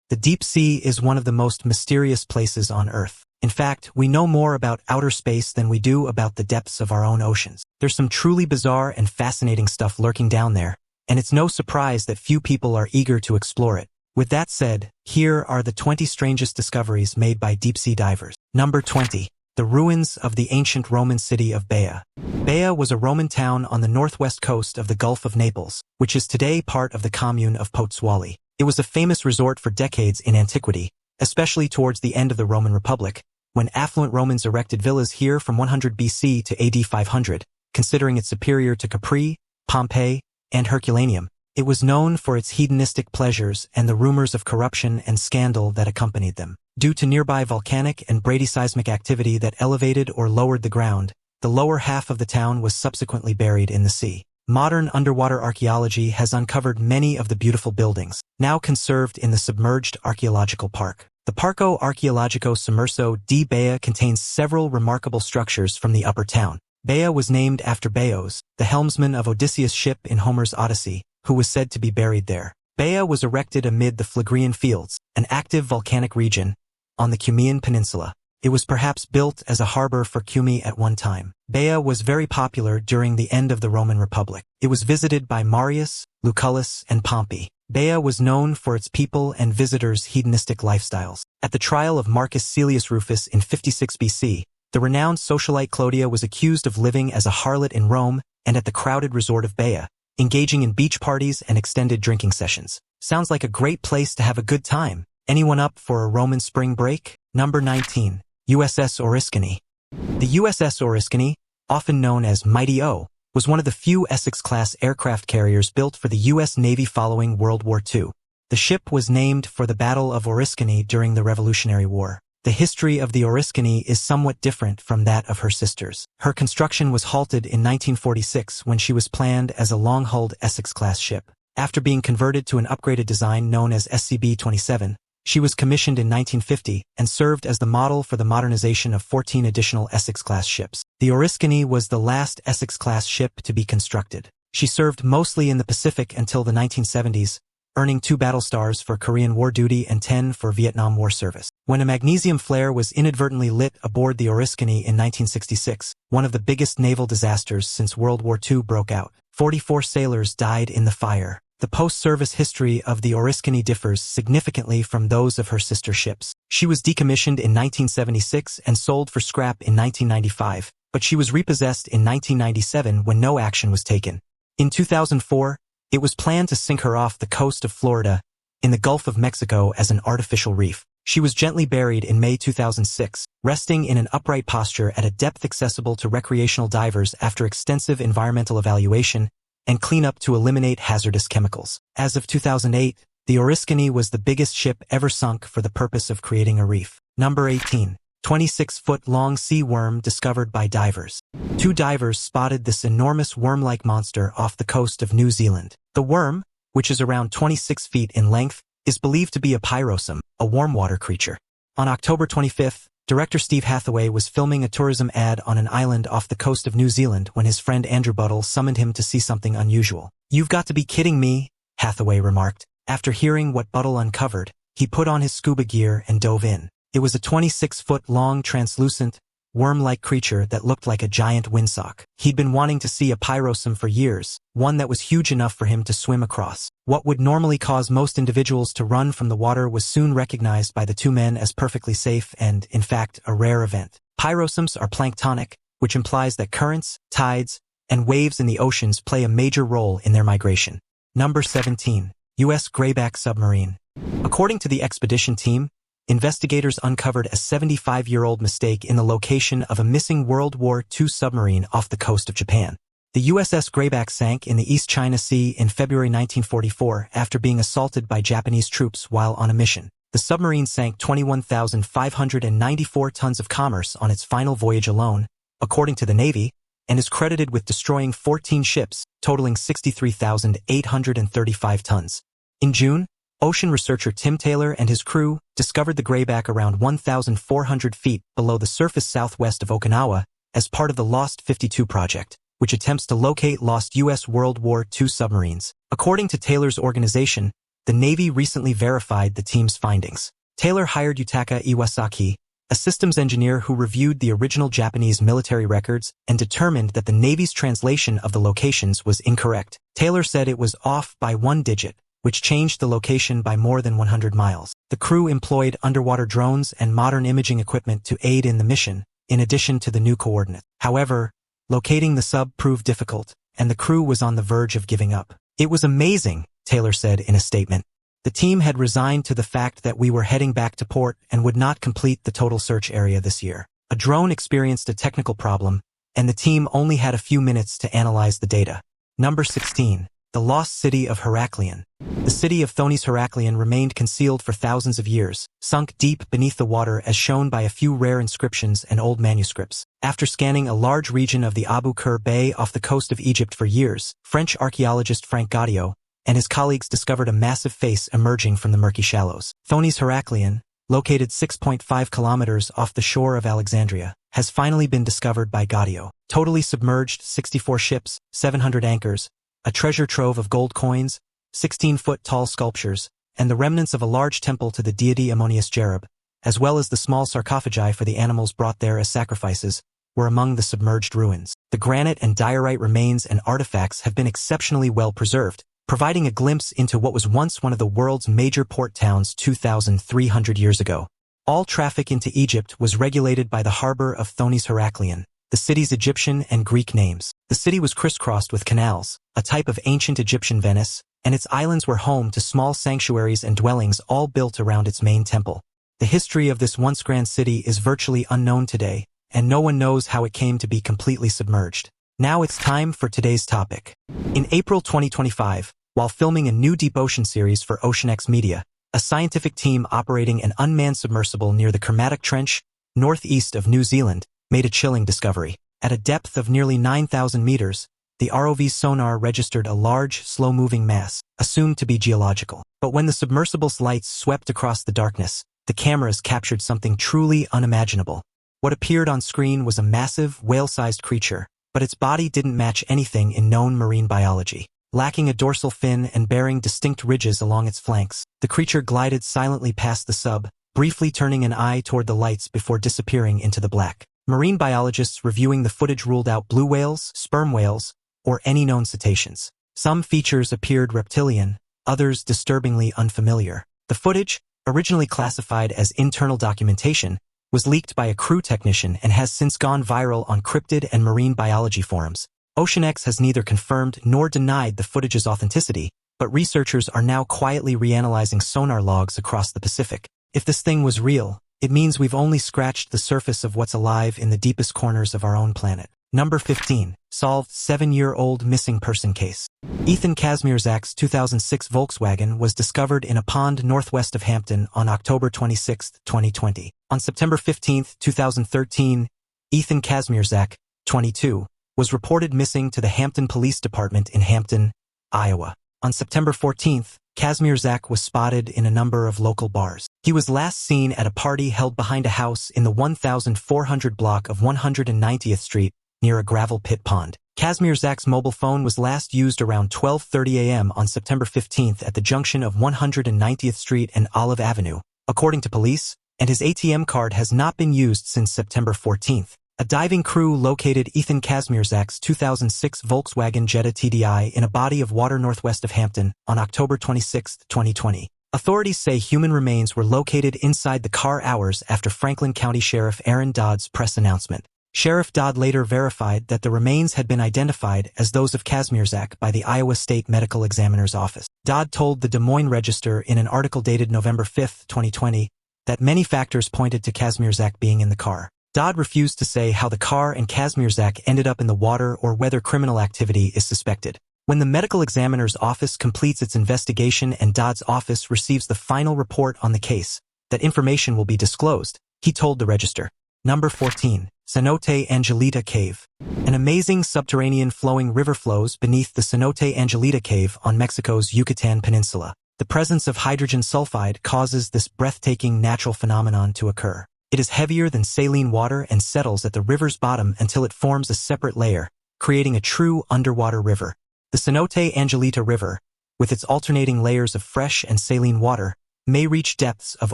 The deep sea is one of the most mysterious places on Earth. In fact, we know more about outer space than we do about the depths of our own oceans. There's some truly bizarre and fascinating stuff lurking down there, and it's no surprise that few people are eager to explore it. With that said, here are the 20 strangest discoveries made by deep-sea divers. Number 20. The ruins of the ancient Roman city of Baia. Baia was a Roman town on the northwest coast of the Gulf of Naples, which is today part of the commune of Pozzuoli. It was a famous resort for decades in antiquity, especially towards the end of the Roman Republic, when affluent Romans erected villas here from 100 BC to AD 500, considering it superior to Capri, Pompeii, and Herculaneum. It was known for its hedonistic pleasures and the rumors of corruption and scandal that accompanied them. Due to nearby volcanic and bradyseismic activity that elevated or lowered the ground, the lower half of the town was subsequently buried in the sea. Modern underwater archaeology has uncovered many of the beautiful buildings, now conserved in the submerged archaeological park. The Parco Archeologico Sommerso di Baia contains several remarkable structures from the upper town. Baia was named after Bios, the helmsman of Odysseus' ship in Homer's Odyssey, who was said to be buried there. Baia was erected amid the Phlegrean Fields, an active volcanic region, on the Cumaean Peninsula. It was perhaps built as a harbor for Cumae at one time. Baia was very popular during the end of the Roman Republic. It was visited by Marius, Lucullus, and Pompey. Baia was known for its people and visitors' hedonistic lifestyles. At the trial of Marcus Caelius Rufus in 56 BC, the renowned socialite Clodia was accused of living as a harlot in Rome and at the crowded resort of Baia, engaging in beach parties and extended drinking sessions. Sounds like a great place to have a good time. Anyone up for a Roman spring break? Number 19. USS Oriskany. The USS Oriskany, often known as Mighty O, was one of the few Essex-class aircraft carriers built for the U.S. Navy following World War II. The ship was named for the Battle of Oriskany during the Revolutionary War. The history of the Oriskany is somewhat different from that of her sisters. Her construction was halted in 1946 when she was planned as a long-hulled Essex-class ship. After being converted to an upgraded design known as SCB-27, she was commissioned in 1950 and served as the model for the modernization of 14 additional Essex-class ships. The Oriskany was the last Essex-class ship to be constructed. She served mostly in the Pacific until the 1970s, earning 2 battle stars for Korean War duty and 10 for Vietnam War service. When a magnesium flare was inadvertently lit aboard the Oriskany in 1966, one of the biggest naval disasters since World War II broke out, 44 sailors died in the fire. The post-service history of the Oriskany differs significantly from those of her sister ships. She was decommissioned in 1976 and sold for scrap in 1995, but she was repossessed in 1997 when no action was taken. In 2004, it was planned to sink her off the coast of Florida, in the Gulf of Mexico as an artificial reef. She was gently buried in May 2006, resting in an upright posture at a depth accessible to recreational divers after extensive environmental evaluation and cleanup to eliminate hazardous chemicals. As of 2008, the Oriskany was the biggest ship ever sunk for the purpose of creating a reef. Number 18. 26-foot-long sea worm discovered by divers. 2 divers spotted this enormous worm-like monster off the coast of New Zealand. The worm, which is around 26 feet in length, is believed to be a pyrosome, a warm-water creature. On October 25th, director Steve Hathaway was filming a tourism ad on an island off the coast of New Zealand when his friend Andrew Buttle summoned him to see something unusual. "You've got to be kidding me," Hathaway remarked. After hearing what Buttle uncovered, he put on his scuba gear and dove in. It was a 26-foot-long translucent, worm-like creature that looked like a giant windsock. He'd been wanting to see a pyrosome for years, one that was huge enough for him to swim across. What would normally cause most individuals to run from the water was soon recognized by the 2 men as perfectly safe and, in fact, a rare event. Pyrosomes are planktonic, which implies that currents, tides, and waves in the oceans play a major role in their migration. Number 17. USS Greyback submarine. According to the expedition team, investigators uncovered a 75-year-old mistake in the location of a missing World War II submarine off the coast of Japan. The USS Greyback sank in the East China Sea in February 1944 after being assaulted by Japanese troops while on a mission. The submarine sank 21,594 tons of commerce on its final voyage alone, according to the Navy, and is credited with destroying 14 ships, totaling 63,835 tons. In June, ocean researcher Tim Taylor and his crew discovered the Greyback around 1,400 feet below the surface southwest of Okinawa as part of the Lost 52 project, which attempts to locate lost U.S. World War II submarines. According to Taylor's organization, the Navy recently verified the team's findings. Taylor hired Yutaka Iwasaki, a systems engineer who reviewed the original Japanese military records and determined that the Navy's translation of the locations was incorrect. Taylor said it was off by 1 digit, which changed the location by more than 100 miles. The crew employed underwater drones and modern imaging equipment to aid in the mission, in addition to the new coordinates. However, locating the sub proved difficult, and the crew was on the verge of giving up. "It was amazing," Taylor said in a statement. "The team had resigned to the fact that we were heading back to port and would not complete the total search area this year. A drone experienced a technical problem, and the team only had a few minutes to analyze the data." Number 16. The Lost City of Heracleion. The city of Thonis Heracleion remained concealed for thousands of years, sunk deep beneath the water as shown by a few rare inscriptions and old manuscripts. After scanning a large region of the Abu Qir Bay off the coast of Egypt for years, French archaeologist Frank Gaudio and his colleagues discovered a massive face emerging from the murky shallows. Thonis Heracleion, located 6.5 kilometers off the shore of Alexandria, has finally been discovered by Gaudio. Totally submerged, 64 ships, 700 anchors, a treasure trove of gold coins, 16-foot-tall sculptures, and the remnants of a large temple to the deity Ammonius Jerub, as well as the small sarcophagi for the animals brought there as sacrifices, were among the submerged ruins. The granite and diorite remains and artifacts have been exceptionally well preserved, providing a glimpse into what was once one of the world's major port towns 2,300 years ago. All traffic into Egypt was regulated by the harbor of Thonis Heracleion, the city's Egyptian and Greek names. The city was crisscrossed with canals, a type of ancient Egyptian Venice, and its islands were home to small sanctuaries and dwellings all built around its main temple. The history of this once grand city is virtually unknown today, and no one knows how it came to be completely submerged. Now it's time for today's topic. In April 2025, while filming a new deep ocean series for OceanX Media, a scientific team operating an unmanned submersible near the Kermadec Trench, northeast of New Zealand, made a chilling discovery. At a depth of nearly 9,000 meters, the ROV's sonar registered a large, slow-moving mass, assumed to be geological. But when the submersible's lights swept across the darkness, the cameras captured something truly unimaginable. What appeared on screen was a massive, whale-sized creature, but its body didn't match anything in known marine biology. Lacking a dorsal fin and bearing distinct ridges along its flanks, the creature glided silently past the sub, briefly turning an eye toward the lights before disappearing into the black. Marine biologists reviewing the footage ruled out blue whales, sperm whales, or any known cetaceans. Some features appeared reptilian, others disturbingly unfamiliar. The footage, originally classified as internal documentation, was leaked by a crew technician and has since gone viral on cryptid and marine biology forums. OceanX has neither confirmed nor denied the footage's authenticity, but researchers are now quietly reanalyzing sonar logs across the Pacific. If this thing was real, it means we've only scratched the surface of what's alive in the deepest corners of our own planet. Number 15. Solved 7-year-old missing person case. Ethan Kazmierzak's 2006 Volkswagen was discovered in a pond northwest of Hampton on October 26, 2020. On September 15, 2013, Ethan Kazmierzak, 22, was reported missing to the Hampton Police Department in Hampton, Iowa. On September 14, Kazmierzak was spotted in a number of local bars. He was last seen at a party held behind a house in the 1400 block of 190th Street, near a gravel pit pond. Kazmierzak's mobile phone was last used around 12:30 a.m. on September 15th at the junction of 190th Street and Olive Avenue, according to police, and his ATM card has not been used since September 14th. A diving crew located Ethan Kazmierzak's 2006 Volkswagen Jetta TDI in a body of water northwest of Hampton on October 26, 2020. Authorities say human remains were located inside the car hours after Franklin County Sheriff Aaron Dodd's press announcement. Sheriff Dodd later verified that the remains had been identified as those of Kazmierzak by the Iowa State Medical Examiner's Office. Dodd told the Des Moines Register in an article dated November 5, 2020, that many factors pointed to Kazmierzak being in the car. Dodd refused to say how the car and Kazmierzak ended up in the water or whether criminal activity is suspected. When the medical examiner's office completes its investigation and Dodd's office receives the final report on the case, that information will be disclosed, he told the Register. Number 14. Cenote Angelita Cave. An amazing subterranean flowing river flows beneath the Cenote Angelita Cave on Mexico's Yucatan Peninsula. The presence of hydrogen sulfide causes this breathtaking natural phenomenon to occur. It is heavier than saline water and settles at the river's bottom until it forms a separate layer, creating a true underwater river. The Cenote Angelita River, with its alternating layers of fresh and saline water, may reach depths of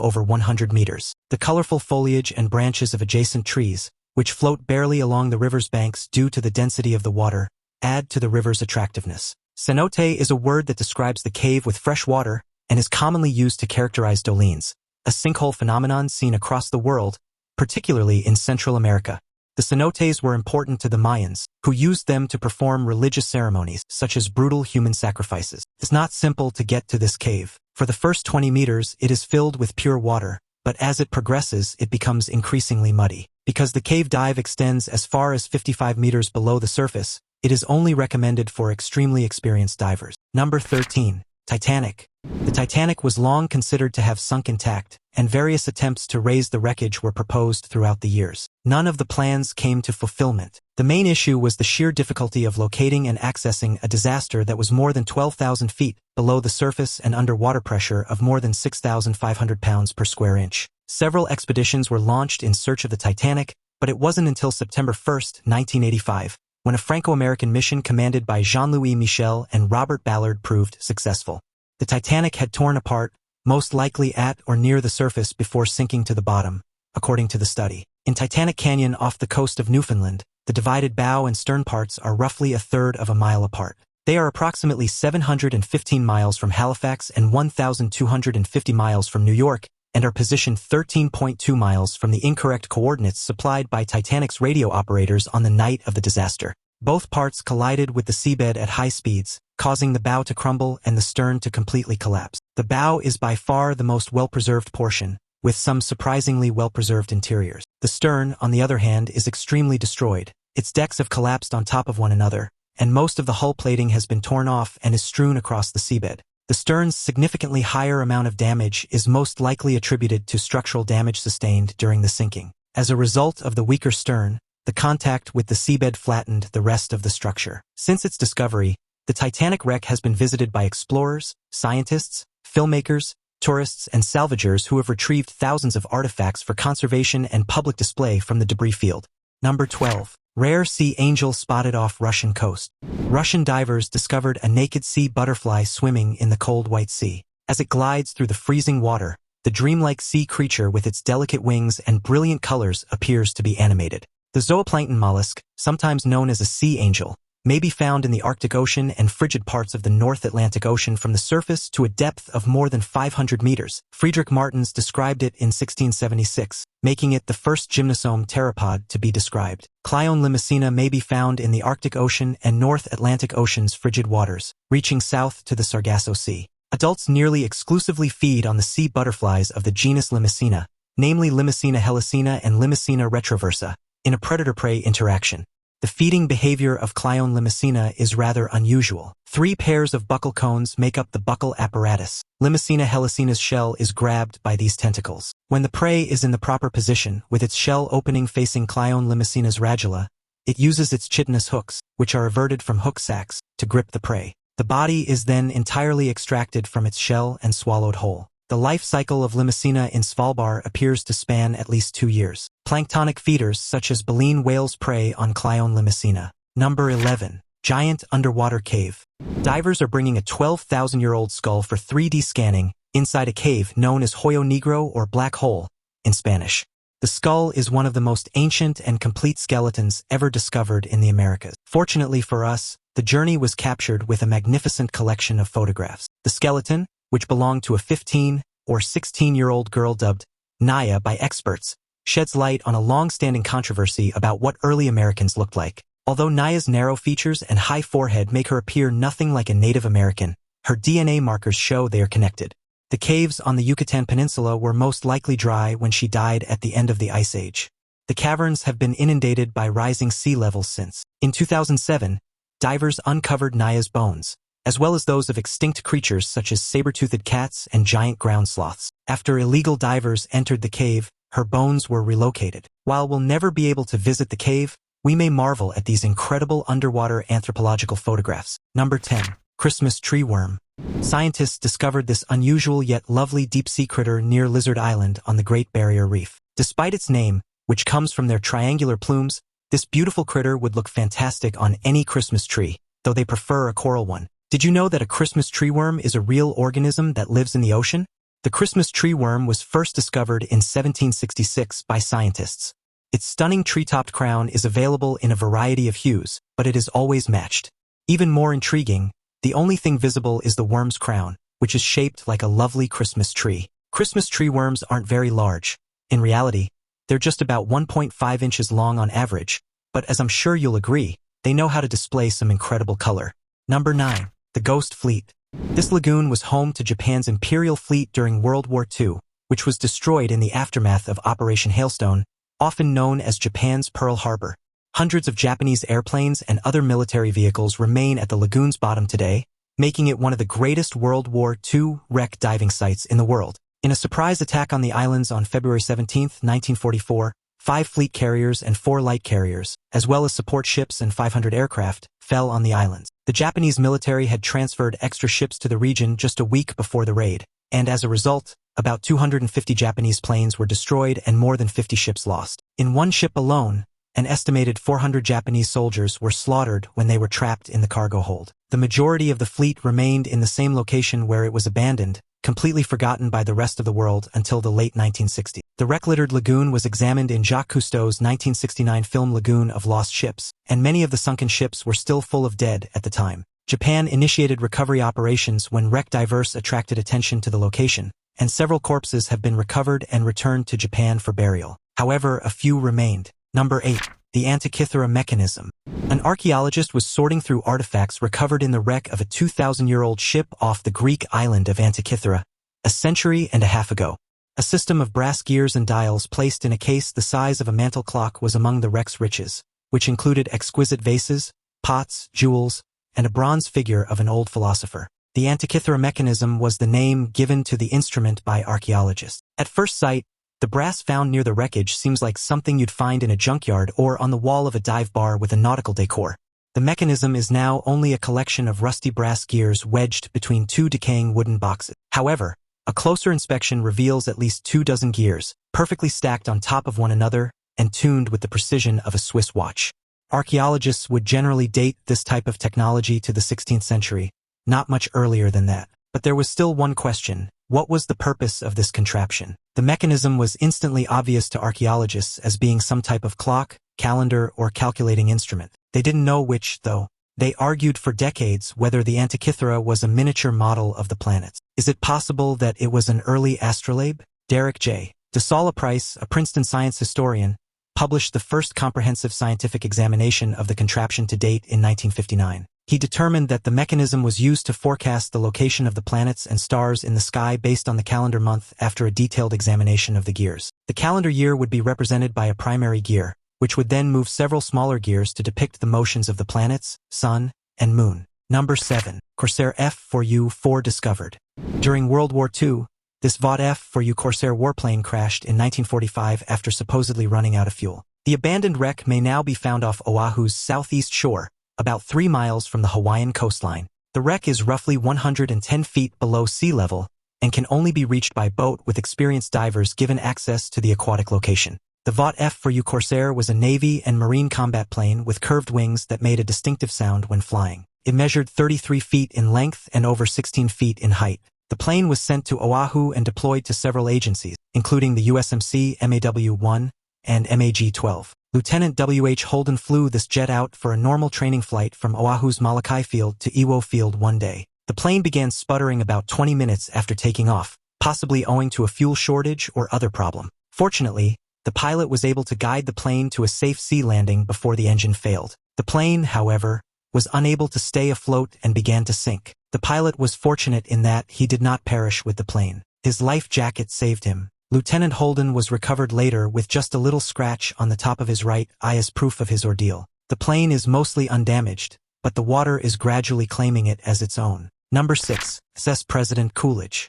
over 100 meters. The colorful foliage and branches of adjacent trees, which float barely along the river's banks due to the density of the water, add to the river's attractiveness. Cenote is a word that describes the cave with fresh water and is commonly used to characterize dolines, a sinkhole phenomenon seen across the world, particularly in Central America. The cenotes were important to the Mayans, who used them to perform religious ceremonies, such as brutal human sacrifices. It's not simple to get to this cave. For the first 20 meters, it is filled with pure water, but as it progresses, it becomes increasingly muddy. Because the cave dive extends as far as 55 meters below the surface, it is only recommended for extremely experienced divers. Number 13. Titanic. The Titanic was long considered to have sunk intact, and various attempts to raise the wreckage were proposed throughout the years. None of the plans came to fulfillment. The main issue was the sheer difficulty of locating and accessing a disaster that was more than 12,000 feet below the surface and under water pressure of more than 6,500 pounds per square inch. Several expeditions were launched in search of the Titanic, but it wasn't until September 1, 1985, when a Franco-American mission commanded by Jean-Louis Michel and Robert Ballard proved successful. The Titanic had torn apart, most likely at or near the surface before sinking to the bottom, according to the study. In Titanic Canyon off the coast of Newfoundland, the divided bow and stern parts are roughly a third of a mile apart. They are approximately 715 miles from Halifax and 1,250 miles from New York, and are positioned 13.2 miles from the incorrect coordinates supplied by Titanic's radio operators on the night of the disaster. Both parts collided with the seabed at high speeds, causing the bow to crumble and the stern to completely collapse. The bow is by far the most well-preserved portion, with some surprisingly well-preserved interiors. The stern, on the other hand, is extremely destroyed. Its decks have collapsed on top of one another, and most of the hull plating has been torn off and is strewn across the seabed. The stern's significantly higher amount of damage is most likely attributed to structural damage sustained during the sinking. As a result of the weaker stern, the contact with the seabed flattened the rest of the structure. Since its discovery, the Titanic wreck has been visited by explorers, scientists, filmmakers, tourists, and salvagers who have retrieved thousands of artifacts for conservation and public display from the debris field. Number 12. Rare sea angel spotted off Russian coast. Russian divers discovered a naked sea butterfly swimming in the cold White Sea. As it glides through the freezing water, the dreamlike sea creature with its delicate wings and brilliant colors appears to be animated. The zooplankton mollusk, sometimes known as a sea angel, may be found in the Arctic Ocean and frigid parts of the North Atlantic Ocean from the surface to a depth of more than 500 meters. Friedrich Martens described it in 1676, making it the first gymnosome pteropod to be described. Cleion limacina may be found in the Arctic Ocean and North Atlantic Ocean's frigid waters, reaching south to the Sargasso Sea. Adults nearly exclusively feed on the sea butterflies of the genus Limacina, namely Limacina helicina and Limacina retroversa, in a predator-prey interaction. The feeding behavior of Cleion limacina is rather unusual. 3 pairs of buccal cones make up the buccal apparatus. Limacina helicina's shell is grabbed by these tentacles. When the prey is in the proper position, with its shell opening facing Cleion limacina's radula, it uses its chitinous hooks, which are everted from hook sacs, to grip the prey. The body is then entirely extracted from its shell and swallowed whole. The life cycle of Limacina in Svalbard appears to span at least 2 years. Planktonic feeders such as baleen whales prey on Cleion limacina. Number 11. Giant underwater cave. Divers are bringing a 12,000-year-old skull for 3D scanning inside a cave known as Hoyo Negro or Black Hole in Spanish. The skull is one of the most ancient and complete skeletons ever discovered in the Americas. Fortunately for us, the journey was captured with a magnificent collection of photographs. The skeleton, which belonged to a 15 or 16-year-old girl dubbed Naya by experts, sheds light on a long-standing controversy about what early Americans looked like. Although Naya's narrow features and high forehead make her appear nothing like a Native American, her DNA markers show they are connected. The caves on the Yucatan Peninsula were most likely dry when she died at the end of the Ice Age. The caverns have been inundated by rising sea levels since. In 2007, divers uncovered Naya's bones, as well as those of extinct creatures such as saber-toothed cats and giant ground sloths. After illegal divers entered the cave, her bones were relocated. While we'll never be able to visit the cave, we may marvel at these incredible underwater anthropological photographs. Number 10. Christmas tree worm. Scientists discovered this unusual yet lovely deep-sea critter near Lizard Island on the Great Barrier Reef. Despite its name, which comes from their triangular plumes, this beautiful critter would look fantastic on any Christmas tree, though they prefer a coral one. Did you know that a Christmas tree worm is a real organism that lives in the ocean? The Christmas tree worm was first discovered in 1766 by scientists. Its stunning tree-topped crown is available in a variety of hues, but it is always matched. Even more intriguing, the only thing visible is the worm's crown, which is shaped like a lovely Christmas tree. Christmas tree worms aren't very large. In reality, they're just about 1.5 inches long on average, but as I'm sure you'll agree, they know how to display some incredible color. Number 9. The Ghost Fleet. This lagoon was home to Japan's Imperial Fleet during World War II, which was destroyed in the aftermath of Operation Hailstone, often known as Japan's Pearl Harbor. Hundreds of Japanese airplanes and other military vehicles remain at the lagoon's bottom today, making it one of the greatest World War II wreck diving sites in the world. In a surprise attack on the islands on February 17, 1944, 5 fleet carriers and 4 light carriers, as well as support ships and 500 aircraft, fell on the islands. The Japanese military had transferred extra ships to the region just a week before the raid, and as a result, about 250 Japanese planes were destroyed and more than 50 ships lost. In one ship alone, an estimated 400 Japanese soldiers were slaughtered when they were trapped in the cargo hold. The majority of the fleet remained in the same location where it was abandoned, completely forgotten by the rest of the world until the late 1960s. The wreck-littered lagoon was examined in Jacques Cousteau's 1969 film Lagoon of Lost Ships, and many of the sunken ships were still full of dead at the time. Japan initiated recovery operations when wreck divers attracted attention to the location, and several corpses have been recovered and returned to Japan for burial. However, a few remained. Number 8. The Antikythera mechanism. An archaeologist was sorting through artifacts recovered in the wreck of a 2,000-year-old ship off the Greek island of Antikythera, a century and a half ago. A system of brass gears and dials placed in a case the size of a mantel clock was among the wreck's riches, which included exquisite vases, pots, jewels, and a bronze figure of an old philosopher. The Antikythera mechanism was the name given to the instrument by archaeologists. At first sight, the brass found near the wreckage seems like something you'd find in a junkyard or on the wall of a dive bar with a nautical decor. The mechanism is now only a collection of rusty brass gears wedged between 2 decaying wooden boxes. However, a closer inspection reveals at least 24 gears, perfectly stacked on top of one another and tuned with the precision of a Swiss watch. Archaeologists would generally date this type of technology to the 16th century, not much earlier than that. But there was still one question: what was the purpose of this contraption? The mechanism was instantly obvious to archaeologists as being some type of clock, calendar, or calculating instrument. They didn't know which, though. They argued for decades whether the Antikythera was a miniature model of the planets. Is it possible that it was an early astrolabe? Derek J. DeSala Price, a Princeton science historian, published the first comprehensive scientific examination of the contraption to date in 1959. He determined that the mechanism was used to forecast the location of the planets and stars in the sky based on the calendar month after a detailed examination of the gears. The calendar year would be represented by a primary gear, which would then move several smaller gears to depict the motions of the planets, sun, and moon. Number 7. Corsair F-4U-4 discovered. During World War II, this Vought F-4U Corsair warplane crashed in 1945 after supposedly running out of fuel. The abandoned wreck may now be found off Oahu's southeast shore, about 3 miles from the Hawaiian coastline. The wreck is roughly 110 feet below sea level and can only be reached by boat with experienced divers given access to the aquatic location. The Vought F-4U Corsair was a Navy and Marine combat plane with curved wings that made a distinctive sound when flying. It measured 33 feet in length and over 16 feet in height. The plane was sent to Oahu and deployed to several agencies, including the USMC MAW-1 and MAG-12. Lieutenant W.H. Holden flew this jet out for a normal training flight from Oahu's Molokai Field to Iwo Field one day. The plane began sputtering about 20 minutes after taking off, possibly owing to a fuel shortage or other problem. Fortunately, the pilot was able to guide the plane to a safe sea landing before the engine failed. The plane, however, was unable to stay afloat and began to sink. The pilot was fortunate in that he did not perish with the plane. His life jacket saved him. Lieutenant Holden was recovered later with just a little scratch on the top of his right eye as proof of his ordeal. The plane is mostly undamaged, but the water is gradually claiming it as its own. Number 6. USS President Coolidge.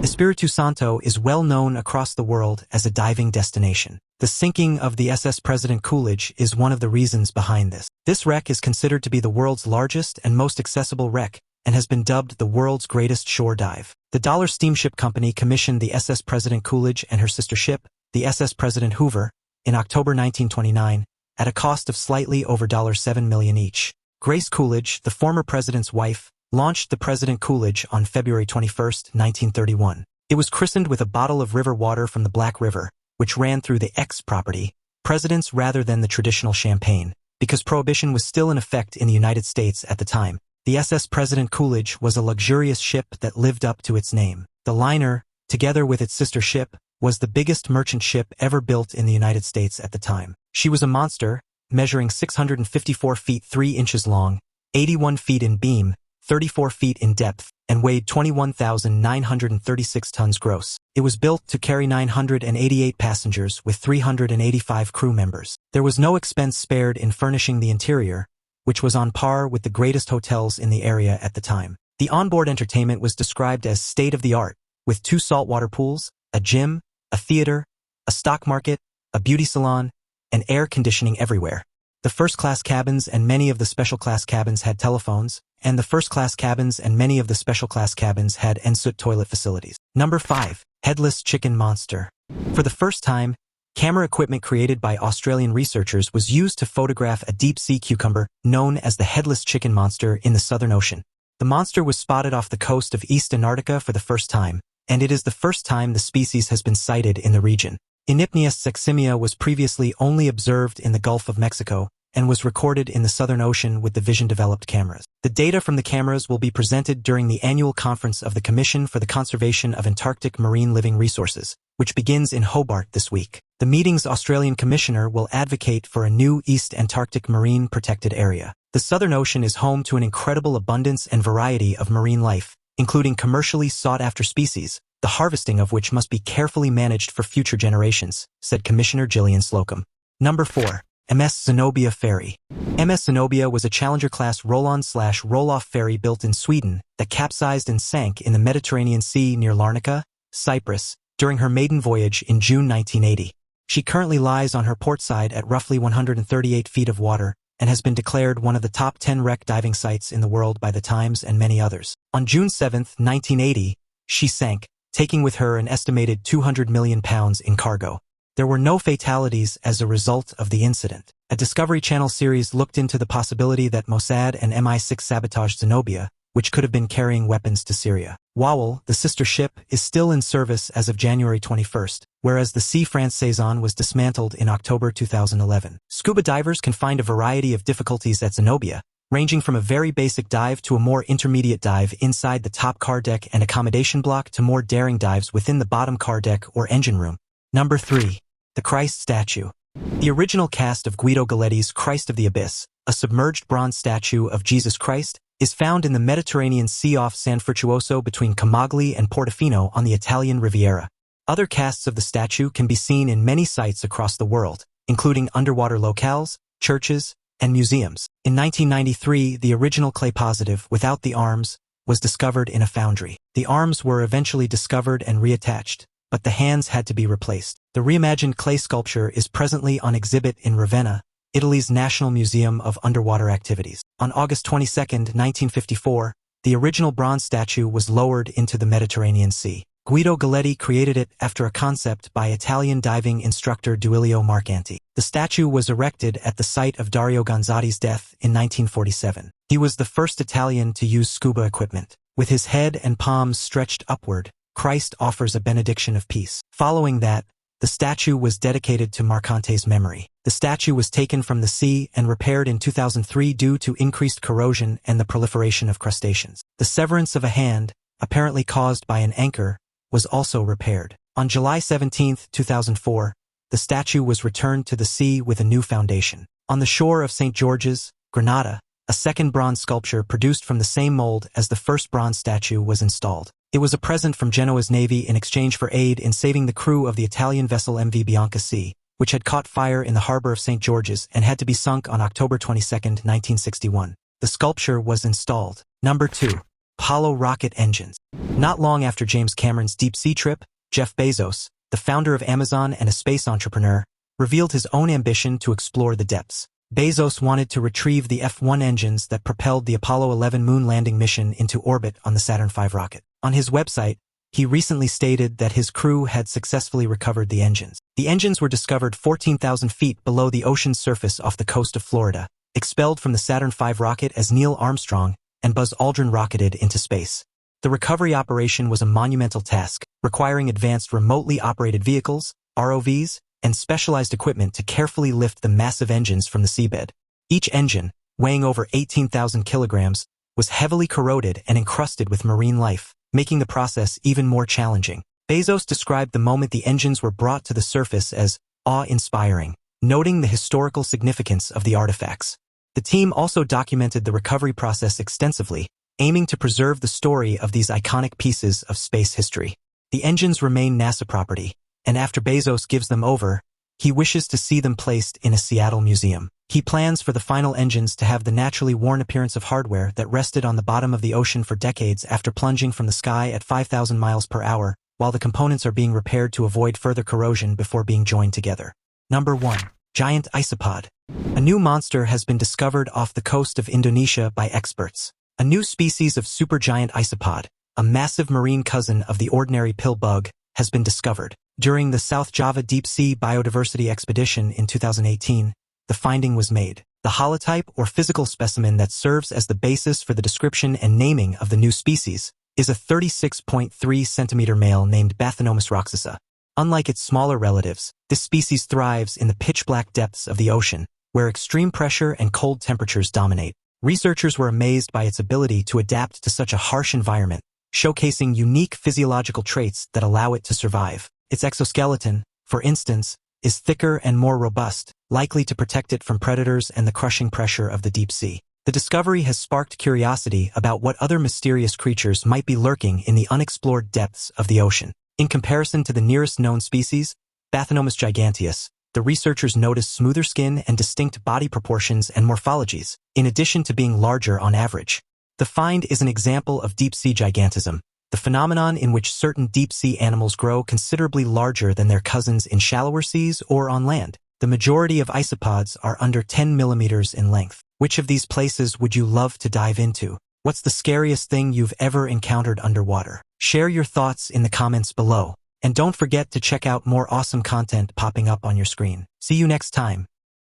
Espiritu Santo is well known across the world as a diving destination. The sinking of the SS President Coolidge is one of the reasons behind this. This wreck is considered to be the world's largest and most accessible wreck, and has been dubbed the world's greatest shore dive. The Dollar Steamship Company commissioned the SS President Coolidge and her sister ship, the SS President Hoover, in October 1929, at a cost of slightly over $7 million each. Grace Coolidge, the former president's wife, launched the President Coolidge on February 21, 1931. It was christened with a bottle of river water from the Black River, which ran through the X property, President's rather than the traditional champagne, because Prohibition was still in effect in the United States at the time. The SS President Coolidge was a luxurious ship that lived up to its name. The liner, together with its sister ship, was the biggest merchant ship ever built in the United States at the time. She was a monster, measuring 654 feet 3 inches long, 81 feet in beam, 34 feet in depth, and weighed 21,936 tons gross. It was built to carry 988 passengers with 385 crew members. There was no expense spared in furnishing the interior, which was on par with the greatest hotels in the area at the time. The onboard entertainment was described as state-of-the-art, with 2 saltwater pools, a gym, a theater, a stock market, a beauty salon, and air conditioning everywhere. The first-class cabins and many of the special-class cabins had telephones, and the first-class cabins and many of the special-class cabins had ensuite toilet facilities. Number 5. Headless Chicken Monster. For the first time, camera equipment created by Australian researchers was used to photograph a deep-sea cucumber known as the Headless Chicken Monster in the Southern Ocean. The monster was spotted off the coast of East Antarctica for the first time, and it is the first time the species has been sighted in the region. Inypnius seximia was previously only observed in the Gulf of Mexico and was recorded in the Southern Ocean with the vision-developed cameras. The data from the cameras will be presented during the annual conference of the Commission for the Conservation of Antarctic Marine Living Resources, which begins in Hobart this week. The meeting's Australian commissioner will advocate for a new East Antarctic Marine Protected Area. The Southern Ocean is home to an incredible abundance and variety of marine life, including commercially sought-after species, the harvesting of which must be carefully managed for future generations, said Commissioner Gillian Slocum. Number 4. MS Zenobia Ferry. MS Zenobia was a Challenger-class roll-on/roll-off ferry built in Sweden that capsized and sank in the Mediterranean Sea near Larnaca, Cyprus, during her maiden voyage in June 1980. She currently lies on her port side at roughly 138 feet of water and has been declared one of the top 10 wreck diving sites in the world by The Times and many others. On June 7, 1980, she sank, taking with her an estimated 200 million pounds in cargo. There were no fatalities as a result of the incident. A Discovery Channel series looked into the possibility that Mossad and MI6 sabotaged Zenobia, which could have been carrying weapons to Syria. Wawel, the sister ship, is still in service as of January 21, whereas the Sea France Saison was dismantled in October 2011. Scuba divers can find a variety of difficulties at Zenobia, ranging from a very basic dive to a more intermediate dive inside the top car deck and accommodation block to more daring dives within the bottom car deck or engine room. Number 3. The Christ Statue. The original cast of Guido Galletti's Christ of the Abyss, a submerged bronze statue of Jesus Christ, is found in the Mediterranean Sea off San Frutuoso between Camogli and Portofino on the Italian Riviera. Other casts of the statue can be seen in many sites across the world, including underwater locales, churches, and museums. In 1993, the original clay positive, without the arms, was discovered in a foundry. The arms were eventually discovered and reattached, but the hands had to be replaced. The reimagined clay sculpture is presently on exhibit in Ravenna, Italy's National Museum of Underwater Activities. On August 22, 1954, the original bronze statue was lowered into the Mediterranean Sea. Guido Galletti created it after a concept by Italian diving instructor Duilio Marcanti. The statue was erected at the site of Dario Gonzatti's death in 1947. He was the first Italian to use scuba equipment. With his head and palms stretched upward, Christ offers a benediction of peace. Following that, the statue was dedicated to Marcante's memory. The statue was taken from the sea and repaired in 2003 due to increased corrosion and the proliferation of crustaceans. The severance of a hand, apparently caused by an anchor, was also repaired. On July 17, 2004, the statue was returned to the sea with a new foundation. On the shore of St. George's, Granada, a second bronze sculpture produced from the same mold as the first bronze statue was installed. It was a present from Genoa's navy in exchange for aid in saving the crew of the Italian vessel MV Bianca C, which had caught fire in the harbor of St. George's and had to be sunk on October 22, 1961. The sculpture was installed. Number 2. Apollo rocket engines. Not long after James Cameron's deep-sea trip, Jeff Bezos, the founder of Amazon and a space entrepreneur, revealed his own ambition to explore the depths. Bezos wanted to retrieve the F-1 engines that propelled the Apollo 11 moon landing mission into orbit on the Saturn V rocket. On his website, he recently stated that his crew had successfully recovered the engines. The engines were discovered 14,000 feet below the ocean's surface off the coast of Florida, expelled from the Saturn V rocket as Neil Armstrong and Buzz Aldrin rocketed into space. The recovery operation was a monumental task, requiring advanced remotely operated vehicles, ROVs, and specialized equipment to carefully lift the massive engines from the seabed. Each engine, weighing over 18,000 kilograms, was heavily corroded and encrusted with marine life, making the process even more challenging. Bezos described the moment the engines were brought to the surface as awe-inspiring, noting the historical significance of the artifacts. The team also documented the recovery process extensively, aiming to preserve the story of these iconic pieces of space history. The engines remain NASA property, and after Bezos gives them over, he wishes to see them placed in a Seattle museum. He plans for the final engines to have the naturally worn appearance of hardware that rested on the bottom of the ocean for decades after plunging from the sky at 5,000 miles per hour, while the components are being repaired to avoid further corrosion before being joined together. Number 1. Giant isopod. A new monster has been discovered off the coast of Indonesia by experts. A new species of supergiant isopod, a massive marine cousin of the ordinary pill bug, has been discovered. During the South Java Deep-Sea Biodiversity Expedition in 2018, the finding was made. The holotype or physical specimen that serves as the basis for the description and naming of the new species is a 36.3-centimeter male named Bathynomus roxasa. Unlike its smaller relatives, this species thrives in the pitch-black depths of the ocean, where extreme pressure and cold temperatures dominate. Researchers were amazed by its ability to adapt to such a harsh environment, showcasing unique physiological traits that allow it to survive. Its exoskeleton, for instance, is thicker and more robust, likely to protect it from predators and the crushing pressure of the deep sea. The discovery has sparked curiosity about what other mysterious creatures might be lurking in the unexplored depths of the ocean. In comparison to the nearest known species, Bathynomus giganteus, the researchers noticed smoother skin and distinct body proportions and morphologies, in addition to being larger on average. The find is an example of deep-sea gigantism, the phenomenon in which certain deep-sea animals grow considerably larger than their cousins in shallower seas or on land. The majority of isopods are under 10 millimeters in length. Which of these places would you love to dive into? What's the scariest thing you've ever encountered underwater? Share your thoughts in the comments below. And don't forget to check out more awesome content popping up on your screen. See you next time.